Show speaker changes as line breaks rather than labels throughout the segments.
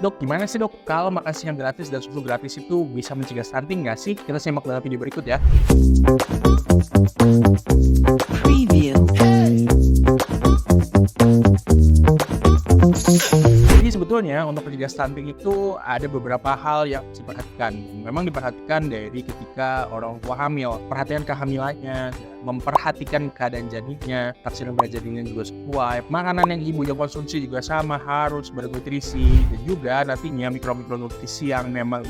Dok, gimana sih dok kalau makan siang gratis dan susu gratis itu bisa mencegah stunting nggak sih? Kita simak dalam video berikut ya.
Preview.
Jadi sebetulnya untuk mencegah stunting itu ada beberapa hal yang harus diperhatikan. Memang diperhatikan dari ketika orang tua hamil, perhatian kehamilannya, memperhatikan keadaan janinnya, taksir berat janinnya juga sesuai, makanan yang ibunya konsumsi juga sama harus bernutrisi, dan juga nantinya mikronutrisi yang memang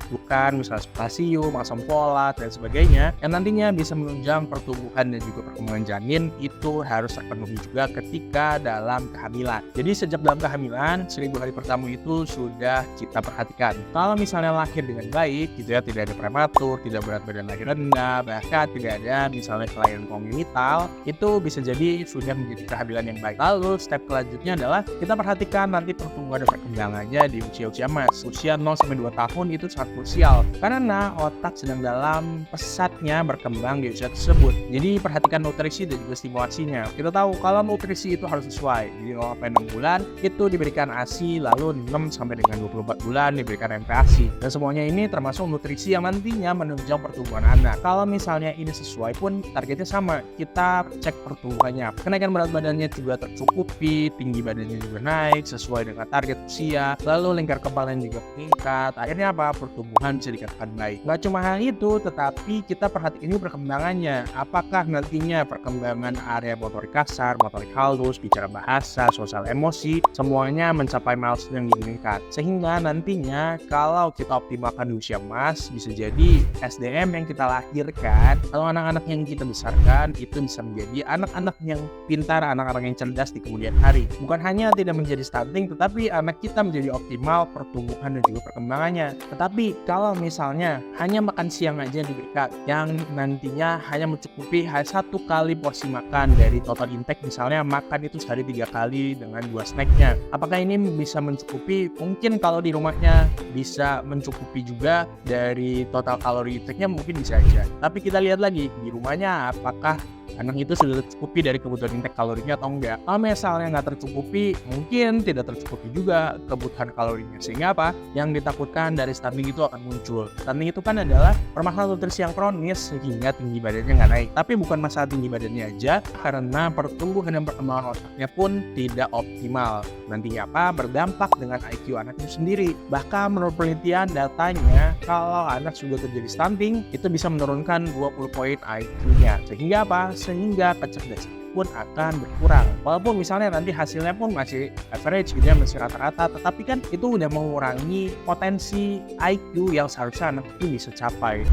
bukan misalnya potasium, asam folat dan sebagainya yang nantinya bisa menunjang pertumbuhan dan juga perkembangan janin itu harus terpenuhi juga ketika dalam kehamilan. Jadi sejak dalam kehamilan 1000 hari pertama itu sudah kita perhatikan. Kalau misalnya lahir dengan baik gitu ya, tidak ada prematur, tidak berat badan lahir rendah, bahkan tidak ada misalnya kelainan kongenital, itu bisa jadi sudah menjadi kehamilan yang baik. Lalu step selanjutnya adalah kita perhatikan nanti pertumbuhan dan perkembangannya di usia-usia emas. Usia 0-2 tahun itu sangat krusial karena otak sedang dalam pesatnya berkembang di usia tersebut. Jadi perhatikan nutrisi dan juga stimulasinya. Kita tahu kalau nutrisi itu harus sesuai. Jadi kalau 6 bulan itu diberikan ASI, lalu 6 sampai dengan 24 bulan diberikan MPASI. Dan semuanya ini termasuk nutrisi yang nantinya menunjang pertumbuhan anak. Kalau misalnya ini sesuai pun targetnya sama. Kita cek pertumbuhannya. Kenaikan berat badannya juga tercukupi, tinggi badannya juga naik sesuai dengan target usia. Lalu lingkar kepalanya juga meningkat. Akhirnya apa? Pertumbuhan bisa dikatakan baik. Nggak cuma hal itu, tetapi kita perhatikan ini perkembangannya. Apakah nantinya perkembangan area motorik kasar, motorik halus, bicara bahasa, sosial emosi, semuanya mencapai milestone yang diinginkan. Sehingga nantinya kalau kita optimalkan di usia emas, bisa jadi SDM yang kita lahirkan, atau anak-anak yang kita besarkan, itu bisa menjadi anak-anak yang pintar, anak-anak yang cerdas di kemudian hari. Bukan hanya tidak menjadi stunting, tetapi anak kita menjadi optimal pertumbuhan dan juga perkembangannya. Tetapi kalau misalnya hanya makan siang aja diberikan, yang nantinya hanya mencukupi satu kali porsi makan dari total intake, misalnya makan itu sehari 3 kali dengan 2 snacknya, apakah ini bisa mencukupi? Mungkin kalau di rumahnya bisa mencukupi juga dari total kalori intake-nya, mungkin bisa aja. Tapi kita lihat lagi di rumahnya apakah anak itu sudah tercukupi dari kebutuhan intake kalorinya atau enggak. Kalau misalnya nggak tercukupi, mungkin tidak tercukupi juga kebutuhan kalorinya. Sehingga apa? Yang ditakutkan dari stunting itu akan muncul. Stunting itu kan adalah permasalahan nutrisi yang kronis sehingga tinggi badannya nggak naik. Tapi bukan masalah tinggi badannya aja, karena pertumbuhan dan perkembangan otaknya pun tidak optimal. Nantinya apa? Berdampak dengan IQ anak itu sendiri. Bahkan menurut penelitian datanya, kalau anak sudah terjadi stunting, itu bisa menurunkan 20 poin IQ-nya. Sehingga apa? Sehingga kecerdasan pun akan berkurang. Walaupun misalnya nanti hasilnya pun masih average gitu ya, masih rata-rata, tetapi kan itu udah mengurangi potensi IQ yang seharusnya anak itu bisa capai.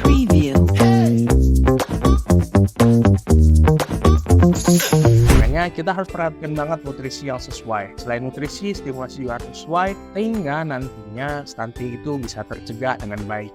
Preview.
Makanya kita harus perhatikan banget nutrisi yang sesuai. Selain nutrisi, stimulasi juga harus sesuai, sehingga nantinya stunting itu bisa tercegah dengan baik.